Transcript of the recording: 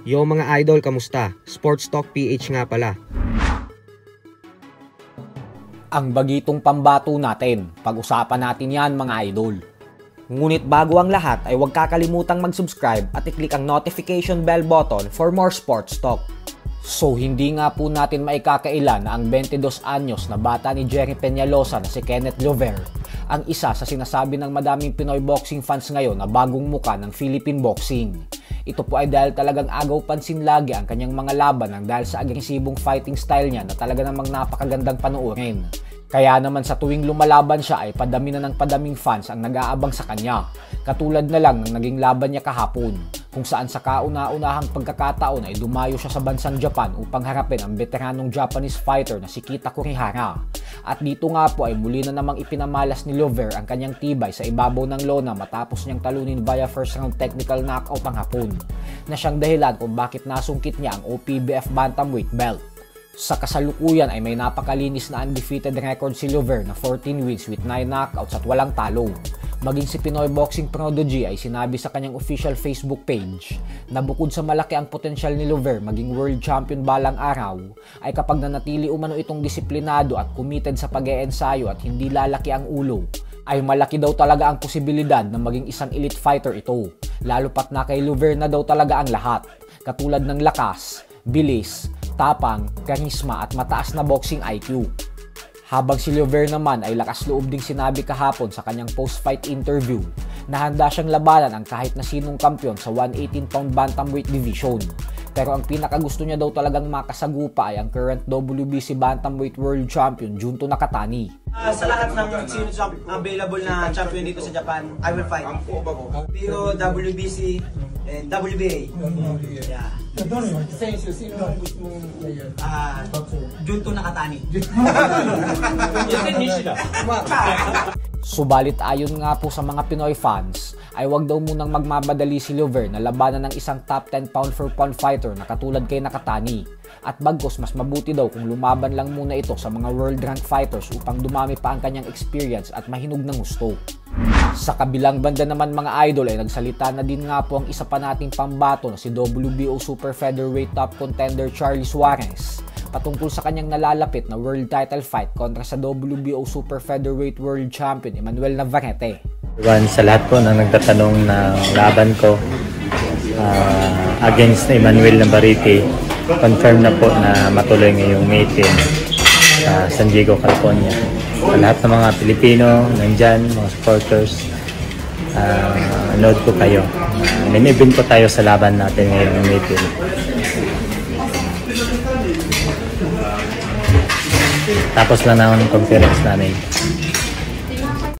Yo mga idol, kamusta? Sports Talk PH nga pala. Ang bagitong pambato natin, pag-usapan natin yan mga idol. Ngunit bago ang lahat ay huwag kakalimutang mag-subscribe at i-click ang notification bell button for more sports talk. So hindi nga po natin maikakailan na ang 22 anyos na bata ni Jerry Peñalosa na si Kenneth Glover ang isa sa sinasabi ng madaming Pinoy boxing fans ngayon na bagong muka ng Philippine boxing. Ito po ay dahil talagang agaw pansin lagi ang kanyang mga laban ng dahil sa agresibong fighting style niya na talaga namang napakagandang panoorin. Kaya naman sa tuwing lumalaban siya ay padami na ng padaming fans ang nag-aabang sa kanya. Katulad na lang ng naging laban niya kahapon, kung saan sa kauna-unahang pagkakataon ay dumayo siya sa bansang Japan upang harapin ang veteranong Japanese fighter na si Kita Kurihara. At dito nga po ay muli na namang ipinamalas ni Glover ang kanyang tibay sa ibabaw ng lona matapos niyang talunin via first round technical knockout ang hapon, na siyang dahilan kung bakit nasungkit niya ang OPBF Bantamweight belt. Sa kasalukuyan ay may napakalinis na undefeated record si Glover na 14 wins with 9 knockouts at walang talo. Maging si Pinoy Boxing Prodigy ay sinabi sa kanyang official Facebook page na bukod sa malaki ang potensyal ni Glover maging world champion balang araw, ay kapag nanatili umano itong disiplinado at committed sa pag-eensayo at hindi lalaki ang ulo, ay malaki daw talaga ang posibilidad na maging isang elite fighter ito. Lalo pat na kay Glover na daw talaga ang lahat, katulad ng lakas, bilis, tapang, karisma at mataas na boxing IQ. Habang si Glover naman ay lakas loob ding sinabi kahapon sa kanyang post-fight interview na handa siyang labanan ang kahit na sinong kampyon sa 118-pound bantamweight division. Pero ang pinakagusto niya daw talagang makasagupa ay ang current WBC bantamweight world champion Junto Nakatani. Sa lahat ng sino available na champion dito sa Japan, I will fight. PO, WBC, and WBA. Yeah. Junto Nakatani. Subalit ayon nga po sa mga Pinoy fans, ay wag daw munang magmamadali si Glover na labanan ng isang top 10 pound for pound fighter na katulad kay Nakatani. At bagkus mas mabuti daw kung lumaban lang muna ito sa mga world rank fighters upang dumami pa ang kanyang experience at mahinog ng gusto. Sa kabilang banda naman mga idol ay nagsalita na din nga po ang isa pa nating pambato na si WBO Super Featherweight top contender Charlie Suarez patungkol sa kanyang nalalapit na world title fight kontra sa WBO Super Featherweight World Champion Emmanuel Navarrete. Sa lahat po na nagtatanong na laban ko against Emmanuel Navarrete, confirm na po na matuloy ngayong May 10 sa San Diego, California. Sa lahat ng mga Pilipino nandyan, mga supporters, nood ko kayo. Nag-event po tayo sa laban natin ngayong May 10. Tapos lang ang conference namin.